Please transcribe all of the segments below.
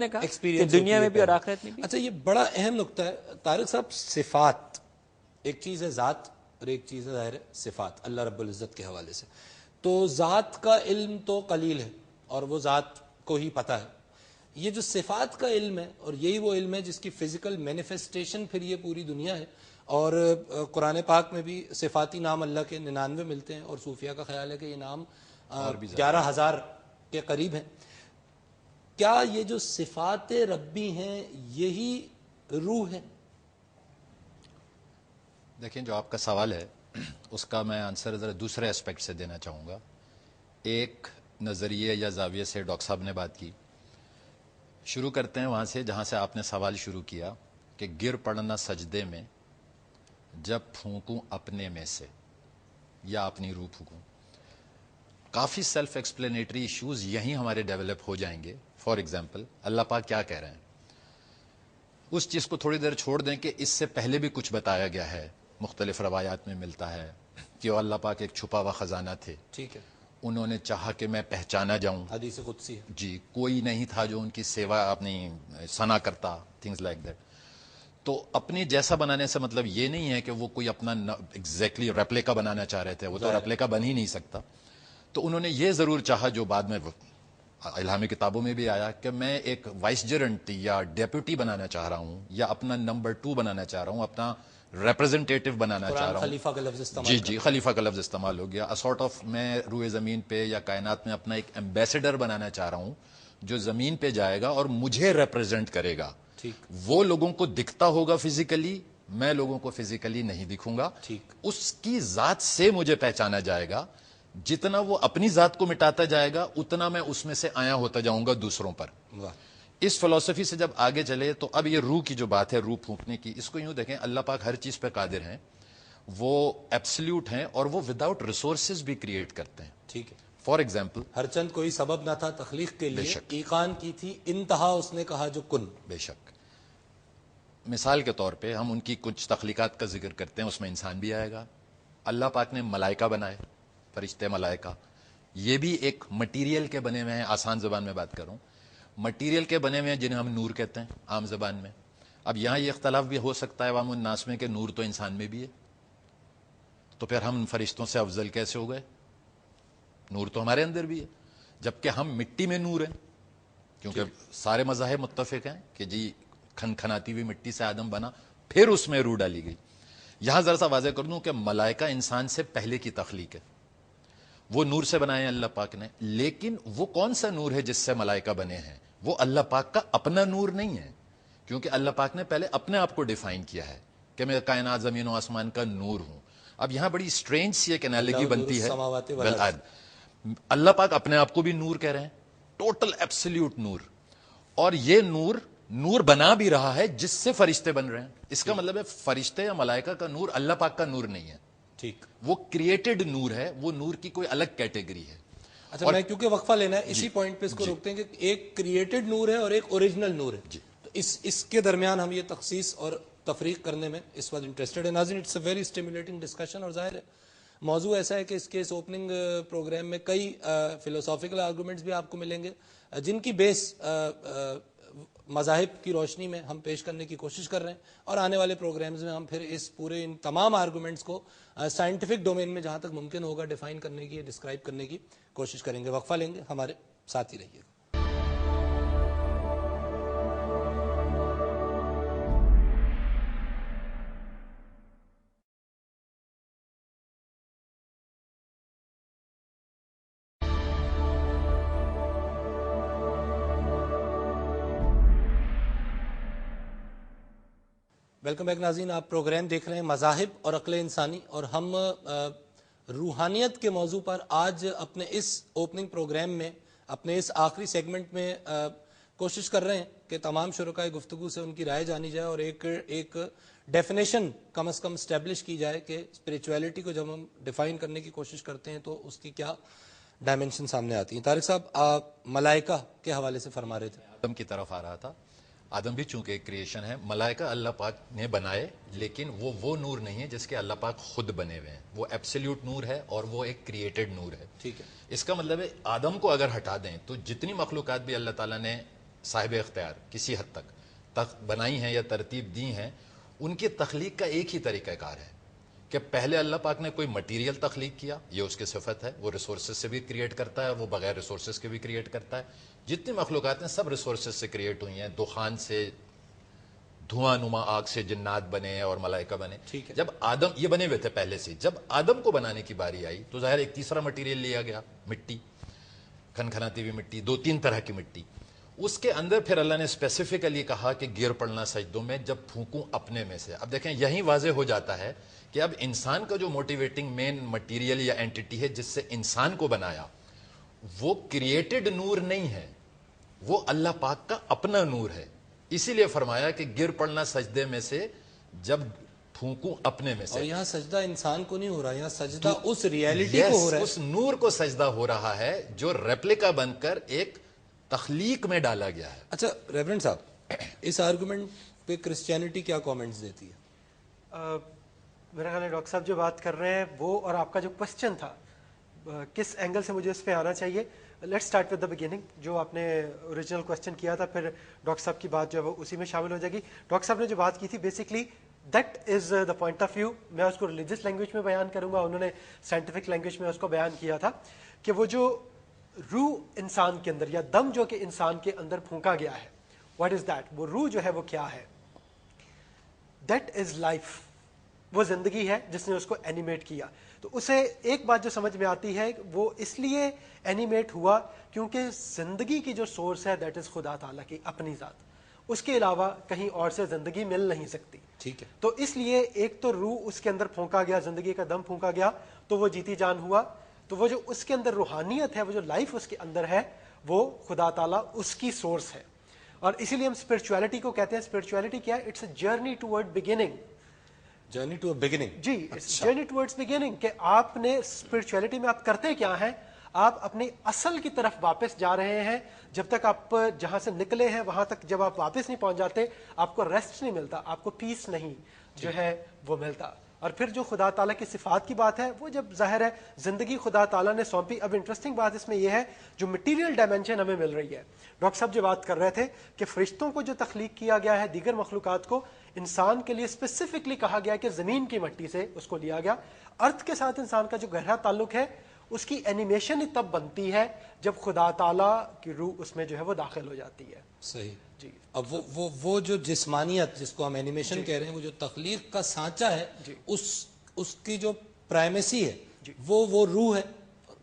نے کہا کہ ایکسپیرینس دنیا میں بھی اور آخرت میں بھی. اچھا یہ بڑا اہم نقطہ ہے طارق صاحب. صفات ایک چیز ہے ذات اور ایک چیز ہے ظاہر صفات اللہ رب العزت کے حوالے سے. تو ذات کا علم تو قلیل ہے اور وہ ذات کو ہی پتہ ہے. یہ جو صفات کا علم ہے اور یہی وہ علم ہے جس کی فزیکل مینیفیسٹیشن پھر یہ پوری دنیا ہے. اور قرآن پاک میں بھی صفاتی نام اللہ کے 99 ملتے ہیں اور صوفیہ کا خیال ہے کہ یہ نام 11,000 کے قریب ہیں. کیا یہ جو صفات ربی ہیں یہی روح ہے؟ دیکھیں جو آپ کا سوال ہے اس کا میں آنسر ذرا دوسرے اسپیکٹ سے دینا چاہوں گا. ایک نظریے یا زاویے سے ڈاکٹر صاحب نے بات کی. شروع کرتے ہیں وہاں سے جہاں سے آپ نے سوال شروع کیا کہ گر پڑنا سجدے میں جب پھونکوں اپنے میں سے یا اپنی روح پھونکوں. کافی سیلف ایکسپلینیٹری ایشوز یہیں ہمارے ڈیولپ ہو جائیں گے. فار ایگزامپل اللہ پاک کیا کہہ رہے ہیں, اس چیز کو تھوڑی دیر چھوڑ دیں کہ اس سے پہلے بھی کچھ بتایا گیا ہے, مختلف روایات میں ملتا ہے کہ اللہ پاک ایک چھپا ہوا خزانہ تھے. ٹھیک ہے. انہوں نے چاہا کہ میں پہچانا جاؤں. حدیث قدسی ہے. جی, کوئی نہیں تھا جو ان کی سیوا اپنی ثنا کرتا, تھنگز لائک دیٹ. تو اپنی جیسا بنانے سے مطلب یہ نہیں ہے کہ وہ کوئی اپنا ایگزیکٹلی ریپلیکا بنانا چاہ رہے تھے, وہ تو ریپلیکا بن ہی نہیں سکتا. تو انہوں نے یہ ضرور چاہا جو بعد میں الہامی کتابوں میں بھی آیا کہ میں ایک وائسجرنٹ یا ڈیپوٹی بنانا چاہ رہا ہوں یا اپنا نمبر 2 بنانا چاہ رہا ہوں, اپنا ریپرزنٹیٹو بنانا چاہ رہا ہوں. خلیفہ کا لفظ استعمال. جی خلیفہ کا لفظ استعمال ہو گیا. اسارٹ آف میں روئے زمین پہ یا کائنات میں اپنا ایک ایمبیسڈر بنانا چاہ رہا ہوں جو زمین پہ جائے گا اور مجھے ریپرزینٹ کرے گا. وہ لوگوں کو دکھتا ہوگا فزیکلی, میں لوگوں کو فزیکلی نہیں دکھوں گا. اس کی ذات سے مجھے پہچانا جائے گا. جتنا وہ اپنی ذات کو مٹاتا جائے گا اتنا میں اس میں سے آیا ہوتا جاؤں گا دوسروں پر. اس فلسفی سے جب آگے چلے تو اب یہ روح کی جو بات ہے, روح پھونکنے کی, اس کو یوں دیکھیں اللہ پاک ہر چیز پہ قادر ہیں, وہ ایبسلیوٹ ہیں اور وہ وداؤٹ ریسورسز بھی کریٹ کرتے ہیں. ٹھیک ہے. فار ایگزامپل ہر چند کوئی سبب نہ تھا تخلیق کے لیے, ایقان کی تھی انتہا, اس نے کہا جو کن. بے شک. مثال کے طور پہ ہم ان کی کچھ تخلیقات کا ذکر کرتے ہیں, اس میں انسان بھی آئے گا. اللہ پاک نے ملائکہ بنائے, فرشتے ملائکہ, یہ بھی ایک مٹیریل کے بنے ہوئے ہیں. آسان زبان میں بات کروں, مٹیریل کے بنے ہوئے ہیں جنہیں ہم نور کہتے ہیں عام زبان میں. اب یہاں یہ اختلاف بھی ہو سکتا ہے عوام الناس میں کہ نور تو انسان میں بھی ہے, تو پھر ہم فرشتوں سے افضل کیسے ہو گئے؟ نور تو ہمارے اندر بھی ہے, جبکہ ہم مٹی میں نور ہیں. کیونکہ سارے مذاہب متفق ہیں کہ جی کھنکھناتی ہوئی مٹی سے آدم بنا, پھر اس میں روح ڈالی گئی. یہاں ذرا سا واضح کر دوں کہ ملائکہ انسان سے پہلے کی تخلیق ہے, وہ نور سے بنائے ہیں اللہ پاک نے. لیکن وہ کون سا نور ہے جس سے ملائکہ بنے ہیں؟ وہ اللہ پاک کا اپنا نور نہیں ہے, کیونکہ اللہ پاک نے پہلے اپنے آپ کو ڈیفائن کیا ہے کہ میں کائنات زمین و آسمان کا نور ہوں. اب یہاں بڑی اسٹرینج سی ایک انالوجی بنتی ہے. اللہ پاک اپنے آپ کو بھی نور کہہ رہے ہیں, ٹوٹل ایبسلیوٹ نور, اور یہ نور بنا بھی رہا ہے جس سے فرشتے بن رہے ہیں. اس کا مطلب ہے فرشتے یا ملائکہ کا نور اللہ پاک کا نور نہیں ہے. ٹھیک, وہ کریٹڈ نور ہے, وہ نور کی کوئی الگ کیٹیگری ہے. اچھا میں کیونکہ وقفہ لینا ہے اسی پوائنٹ پہ اس کو روکتے ہیں کہ ایک کریٹڈ نور ہے اور ایک اوریجنل نور ہے. تو اس کے درمیان ہم یہ تخصیص اور تفریق کرنے میں اس وقت انٹرسٹڈ ہے. ناظرین, it's a very stimulating discussion, اور ظاہر ہے موضوع ایسا ہے کہ اس کے اس اوپننگ پروگرام میں کئی فلسافیکل آرگومنٹس بھی آپ کو ملیں گے جن کی بیس مذاہب کی روشنی میں ہم پیش کرنے کی کوشش کر رہے ہیں, اور آنے والے پروگرامز میں ہم پھر اس پورے ان تمام آرگومنٹس کو سائنٹیفک ڈومین میں جہاں تک ممکن ہوگا ڈیفائن کرنے کی, ڈسکرائب کرنے کی کوشش کریں گے. وقفہ لیں گے, ہمارے ساتھ ہی رہیے گا. ویلکم بیک ناظرین, آپ پروگرام دیکھ رہے ہیں مذاہب اور عقل انسانی, اور ہم روحانیت کے موضوع پر آج اپنے اس اوپننگ پروگرام میں, اپنے اس آخری سیگمنٹ میں کوشش کر رہے ہیں کہ تمام شرکائے گفتگو سے ان کی رائے جانی جائے اور ایک ڈیفینیشن کم از کم اسٹیبلش کی جائے کہ اسپریچویلٹی کو جب ہم ڈیفائن کرنے کی کوشش کرتے ہیں تو اس کی کیا ڈائمنشن سامنے آتی ہیں. طارق صاحب, آپ ملائکہ کے حوالے سے فرما رہے تھے. آدم کی طرف آ رہا تھا. آدم بھی چونکہ ایک کریشن ہے, ملائکہ اللہ پاک نے بنائے, لیکن وہ نور نہیں ہے جس کے اللہ پاک خود بنے ہوئے ہیں. وہ ایبسلیوٹ نور ہے اور وہ ایک کریٹڈ نور ہے. ٹھیک ہے. اس کا مطلب ہے آدم کو اگر ہٹا دیں تو جتنی مخلوقات بھی اللہ تعالیٰ نے صاحب اختیار کسی حد تک بنائی ہیں یا ترتیب دی ہیں، ان کی تخلیق کا ایک ہی طریقہ کار ہے کہ پہلے اللہ پاک نے کوئی مٹیریل تخلیق کیا، یہ اس کی صفت ہے، وہ ریسورسز سے بھی کریٹ کرتا ہے، وہ بغیر ریسورسز کے بھی کریٹ کرتا ہے. جتنی مخلوقات ہیں سب ریسورسز سے کریٹ ہوئی ہیں، دخان سے، دھواں نما آگ سے جنات بنے اور ملائکہ بنے. ٹھیک ہے. جب آدم، یہ بنے ہوئے تھے پہلے سے، جب آدم کو بنانے کی باری آئی تو ظاہر ایک تیسرا مٹیریل لیا گیا، مٹی، کھنکھناتی ہوئی مٹی، 2-3 طرح کی مٹی. اس کے اندر پھر اللہ نے اسپیسیفکلی کہا کہ گر پڑنا سجدوں میں جب پھونکوں اپنے میں سے. اب دیکھیں یہیں واضح ہو جاتا ہے کہ اب انسان کا جو موٹیویٹنگ مین مٹیریل یا اینٹیٹی ہے جس سے انسان کو بنایا، وہ کریٹڈ نور نہیں ہے، وہ اللہ پاک کا اپنا نور ہے. اسی لیے فرمایا کہ گر پڑنا سجدے میں سے جب پھونکوں اپنے میں سے. اور یہاں سجدہ انسان کو نہیں ہو رہا، یہاں سجدہ اس ریالٹی کو ہو رہا ہے، اس نور کو سجدہ ہو رہا ہے جو ریپلیکا بن کر ایک تخلیق میں ڈالا گیا ہے. اچھا ریورنڈ صاحب، اس آرگومنٹ پہ کرسچینٹی کیا کامنٹس دیتی ہے؟ میرا خیال ہے ڈاکٹر صاحب جو بات کر رہے ہیں وہ، اور آپ کا جو کوشچن تھا کس اینگل سے مجھے اس پہ آنا چاہیے، let start with the beginning. جو آپ نے اوریجنل کوشچن کیا تھا، پھر ڈاکٹر صاحب کی بات جو ہے وہ اسی میں شامل ہو جائے گی. ڈاکٹر صاحب نے جو بات کی تھی basically that is the point of view. میں اس کو ریلیجیس لینگویج میں بیان کروں گا، انہوں نے سائنٹیفک لینگویج میں اس کو بیان کیا تھا کہ وہ جو روح انسان کے اندر یا دم جو کہ انسان کے اندر پھونکا گیا ہے، واٹ از دیٹ، وہ روح جو ہے وہ کیا ہے، دیٹ از لائف. وہ زندگی ہے جس نے اس کو اینیمیٹ کیا. تو اسے ایک بات جو سمجھ میں آتی ہے، وہ اس لیے اینیمیٹ ہوا کیونکہ زندگی کی جو سورس ہے دیٹ از خدا تعالیٰ کی اپنی ذات، اس کے علاوہ کہیں اور سے زندگی مل نہیں سکتی. ٹھیک ہے. تو اس لیے ایک تو روح اس کے اندر پھونکا گیا، زندگی کا دم پھونکا گیا تو وہ جیتی جان ہوا. تو وہ جو اس کے اندر روحانیت ہے، وہ جو لائف اس کے اندر ہے، وہ خدا تعالیٰ اس کی سورس ہے. اور اسی لیے ہم اسپرچویلٹی کو کہتے ہیں. اسپرچویلٹی کیا ہے؟ It's a journey toward beginning. Journey to beginning. جی، جرنی ٹوورڈز بگننگ. کہ آپ نے اسپرچویلٹی میں آپ کرتے کیا ہیں؟ آپ اپنی اصل کی طرف واپس جا رہے ہیں. جب تک آپ جہاں سے نکلے ہیں وہاں تک جب آپ واپس نہیں پہنچ جاتے، آپ کو ریسٹ نہیں ملتا، آپ کو پیس نہیں جو ہے وہ ملتا. اور پھر جو خدا تعالیٰ کی صفات کی بات ہے، وہ جب ظاہر ہے زندگی خدا تعالیٰ نے سونپی. اب انٹرسٹنگ بات اس میں یہ ہے، جو مٹیریل ڈائمینشن ہمیں مل رہی ہے، ڈاکٹر صاحب جو بات کر رہے تھے کہ فرشتوں کو جو تخلیق کیا گیا ہے، دیگر مخلوقات کو، انسان کے لیے اسپیسیفکلی کہا گیا کہ زمین کی مٹی سے اس کو لیا گیا. ارتھ کے ساتھ انسان کا جو گہرا تعلق ہے، اس کی اینیمیشن ہی تب بنتی ہے جب خدا تعالیٰ کی روح اس میں جو ہے وہ داخل ہو جاتی ہے. صحیح. جی. اب وہ جو جسمانیت جس کو ہم اینیمیشن کہہ رہے ہیں، وہ جو تخلیق کا سانچہ ہے، اس کی جو پرائمیسی ہے، وہ روح ہے،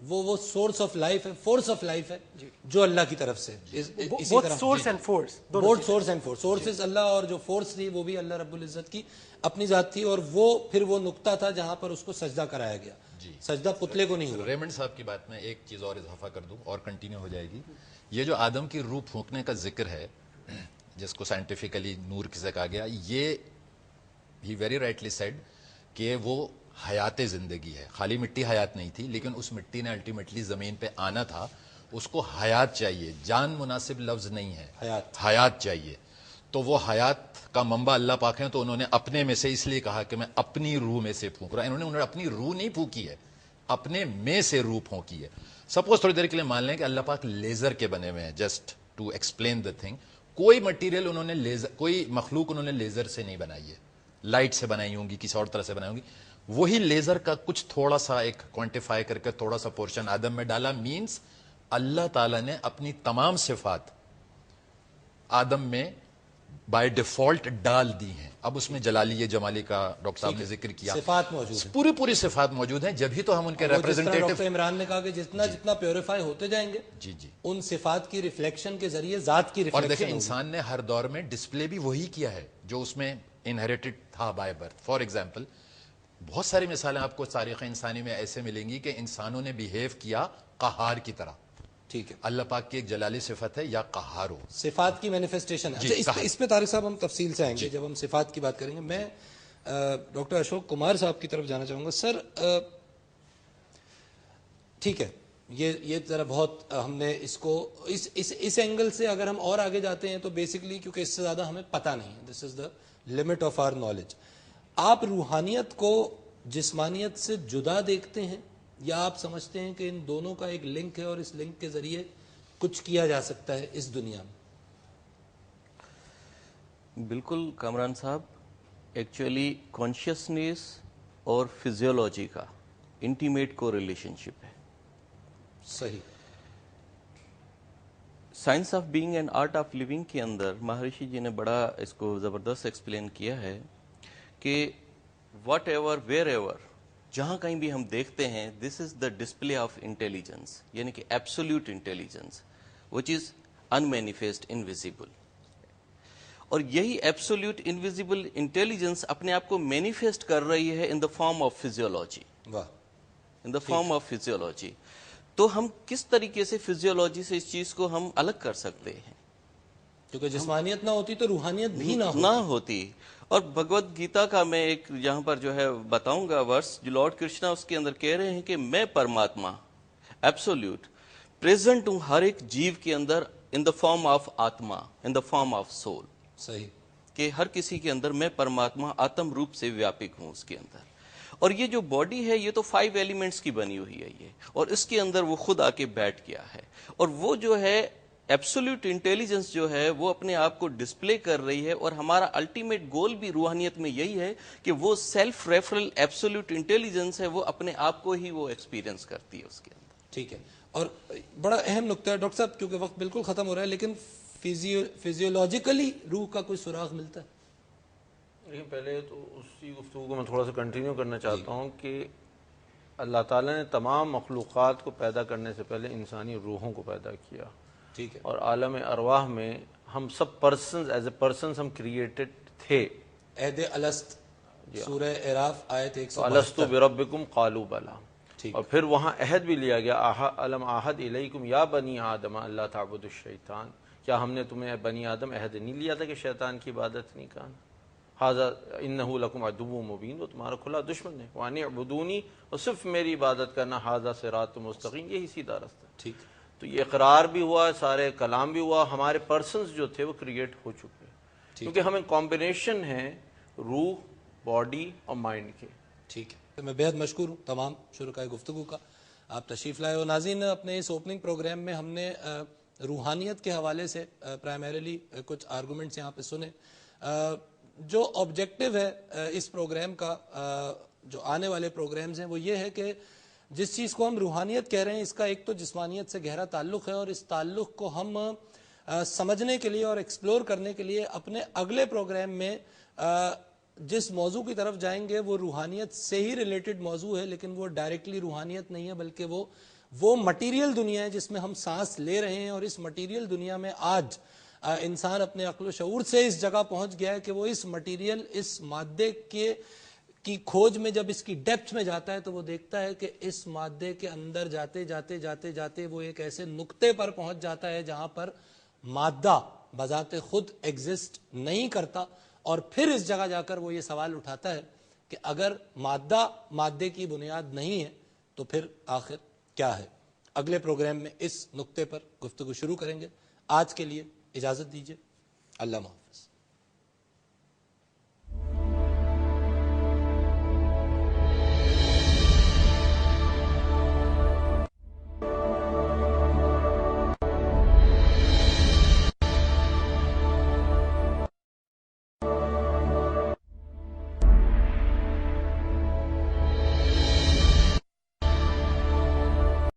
وہ سورس آف لائف ہے، فورس آف لائف ہے، جو اللہ کی طرف سے. اسی طرح source and force, both source and force. Sources اللہ، اور جو فورس تھی وہ بھی اللہ رب العزت کی اپنی ذات تھی. اور وہ پھر وہ نقطہ تھا جہاں پر اس کو سجدہ کرایا گیا. سجدہ پتلے کو نہیں ہوا. ریمنڈ صاحب کی بات میں ایک چیز اور اضافہ کر دوں اور کنٹینیو ہو جائے گی. یہ جو آدم کی روح پھونکنے کا ذکر ہے، جس کو سائنٹیفکلی نور کسے کہا گیا، یہ ہی ویری رائٹلی سیڈ کہ وہ حیات زندگی ہے. خالی مٹی حیات نہیں تھی، لیکن اس مٹی نے الٹیمیٹلی زمین پہ آنا تھا. اس کو حیات چاہیے، جان مناسب لفظ نہیں ہے، حیات چاہیے. تو وہ حیات کا منبع اللہ پاک ہیں، تو انہوں نے اپنے میں سے اس لیے کہا کہ میں اپنی روح میں سے پھونک رہا. انہوں نے اپنی روح نہیں پھونکی ہے، اپنے میں سے روح پھونکی ہے. سپوز تھوڑی دیر کے لیے مان لیں کہ اللہ پاک لیزر کے بنے ہوئے ہیں، just to explain the thing. کوئی مٹیریل انہوں نے لیزر، کوئی مخلوق انہوں نے لیزر سے نہیں بنائی ہے، لائٹ سے بنائی ہوں گی، کسی اور طرح سے بنائی ہوں گی. وہی لیزر کا کچھ تھوڑا سا ایک کوانٹیفائی کر کے تھوڑا سا پورشن آدم میں ڈالا. مینس اللہ تعالیٰ نے اپنی تمام صفات آدم میں بائی ڈیفالٹ ڈال دی ہیں. اب اس میں جلالی جمالی کا ڈاکٹر صاحب نے ذکر کیا، صفات موجود ہیں، پوری صفات موجود ہیں. جب ہی تو ہم ان کے ریپرزینٹیٹو. ڈاکٹر عمران نے کہا کہ جتنا پیوریفائی ہوتے جائیں گے، ان صفات کی ریفلیکشن کے ذریعے ذات کی ریفلیکشن. اور دیکھیں انسان نے ہر دور میں ڈسپلے بھی وہی کیا ہے جو اس میں انہیریٹڈ تھا بائی برتھ. فار ایگزامپل بہت ساری مثالیں آپ کو تاریخ انسانی میں ایسے ملیں گی کہ انسانوں نے بیہیو کیا قہار کی طرح. ٹھیک ہے. اللہ پاک کی ایک جلالی صفت ہے یا قہار ہو، صفات کی مینیفیسٹیشن ہے. اس میں طارق صاحب ہم تفصیل سے آئیں گے جب ہم صفات کی بات کریں گے. میں ڈاکٹر اشوک کمار صاحب کی طرف جانا چاہوں گا. سر ٹھیک ہے، یہ ذرا بہت ہم نے اس کو اس اینگل سے اگر ہم اور آگے جاتے ہیں تو بیسکلی کیونکہ اس سے زیادہ ہمیں پتہ نہیں ہے، this is the limit of our knowledge. آپ روحانیت کو جسمانیت سے جدا دیکھتے ہیں یا آپ سمجھتے ہیں کہ ان دونوں کا ایک لنک ہے اور اس لنک کے ذریعے کچھ کیا جا سکتا ہے اس دنیا میں؟ بالکل کامران صاحب، ایکچولی کانشیسنیس اور فزیولوجی کا انٹیمیٹ کو ریلیشن شپ ہے. صحیح. Science of being and art of living کے اندر مہارشی جی نے بڑا اس کو زبردست ایکسپلین کیا ہے کہ واٹ ایور ویئر ایور، جہاں کہیں بھی ہم دیکھتے ہیں، دس is the display of intelligence, یعنی کہ absolute intelligence which is in manifest invisible. اور یہی ایبسولوٹ انویزیبل انٹیلیجنس اپنے آپ کو مینیفیسٹ کر رہی ہے ان دا فارم آف فزیولوجی. واہ. ان دا فارم آف فزیولوجی. تو ہم کس طریقے سے فزیولوجی سے اس چیز کو ہم الگ کر سکتے ہیں؟ کیونکہ جسمانیت نہ ہوتی تو روحانیت بھی نہ ہوتی. اور بھگوت گیتا کا میں ایک یہاں پر جو ہے بتاؤں گا ورس، جو لارڈ کرشنا اس کے اندر کہہ رہے ہیں کہ میں پرماتما ایبسولوٹ پریزنٹ ہوں ہر ایک جیو کے اندر ان دا فارم آف آتما، ان دا فارم آف سول. صحیح. کہ ہر کسی کے اندر میں پرماتما آتم روپ سے ویاپک ہوں اس کے اندر. اور یہ جو باڈی ہے یہ تو 5 ایلیمنٹس کی بنی ہوئی ہے یہ، اور اس کے اندر وہ خود آ کے بیٹھ گیا ہے. اور وہ جو ہے ایبسولوٹ انٹیلیجنس جو ہے وہ اپنے آپ کو ڈسپلے کر رہی ہے. اور ہمارا الٹیمیٹ گول بھی روحانیت میں یہی ہے کہ وہ سیلف ریفرل ایبسولوٹ انٹیلیجنس ہے، وہ اپنے آپ کو ہی وہ ایکسپیرینس کرتی ہے اس کے اندر. ٹھیک ہے. اور بڑا اہم نقطہ ہے ڈاکٹر صاحب، کیونکہ وقت بالکل ختم ہو رہا ہے، لیکن فیزیولوجیکلی روح کا کوئی سراغ ملتا ہے؟ لیکن پہلے تو اسی گفتگو کو میں تھوڑا سا کنٹینیو کرنا چاہتا ہوں کہ اللہ تعالیٰ نے تمام مخلوقات کو پیدا کرنے سے پہلے انسانی روحوں کو پیدا کیا. ٹھیک ہے. اور عالم ارواح میں ہم سب پرسنز ایز اے پرسنز ہم کریٹڈ تھے. عہد الست سورہ اعراف آیت 172. الستو بربکم قالوا بلا. اور پھر وہاں عہد بھی لیا گیا، الم عہد الیکم یا بنی آدم اللہ تعبدوا الشیطان. کیا ہم نے تمہیں بنی آدم عہد نہیں لیا تھا کہ شیطان کی عبادت نہیں کرنا؟ ھذا انہ لکم عدو مبین، وہ تمہارا کھلا دشمن ہے. وان اعبدونی، اور صرف میری عبادت کرنا. ھذا صراط مستقیم، یہی سیدھا راستہ. ٹھیک. تو یہ اقرار بھی ہوا، سارے کلام بھی ہوا. ہمارے پرسنز جو تھے وہ کریٹ ہو چکے، کیونکہ ہمیں کمبینیشن ہے روح، باڈی اور مائنڈ کے. ٹھیک ہے. میں بہت مشکور ہوں تمام شرکائے گفتگو کا، آپ تشریف لائے. اور ناظرین، اپنے اس اوپننگ پروگرام میں ہم نے روحانیت کے حوالے سے پرائمریلی کچھ آرگومنٹس یہاں پہ سنے. جو آبجیکٹو ہے اس پروگرام کا، جو آنے والے پروگرامز ہیں، وہ یہ ہے کہ جس چیز کو ہم روحانیت کہہ رہے ہیں، اس کا ایک تو جسمانیت سے گہرا تعلق ہے، اور اس تعلق کو ہم سمجھنے کے لیے اور ایکسپلور کرنے کے لیے اپنے اگلے پروگرام میں جس موضوع کی طرف جائیں گے وہ روحانیت سے ہی ریلیٹڈ موضوع ہے، لیکن وہ ڈائریکٹلی روحانیت نہیں ہے، بلکہ وہ مٹیریل دنیا ہے جس میں ہم سانس لے رہے ہیں. اور اس مٹیریل دنیا میں آج انسان اپنے عقل و شعور سے اس جگہ پہنچ گیا ہے کہ وہ اس مٹیریل، اس مادے کی کھوج میں جب اس کی ڈیپتھ میں جاتا ہے تو وہ دیکھتا ہے کہ اس مادے کے اندر جاتے جاتے جاتے جاتے وہ ایک ایسے نقطے پر پہنچ جاتا ہے جہاں پر مادہ بذات خود ایگزسٹ نہیں کرتا. اور پھر اس جگہ جا کر وہ یہ سوال اٹھاتا ہے کہ اگر مادے کی بنیاد نہیں ہے تو پھر آخر کیا ہے. اگلے پروگرام میں اس نقطے پر گفتگو شروع کریں گے. آج کے لیے اجازت دیجیے. اللہ حافظ.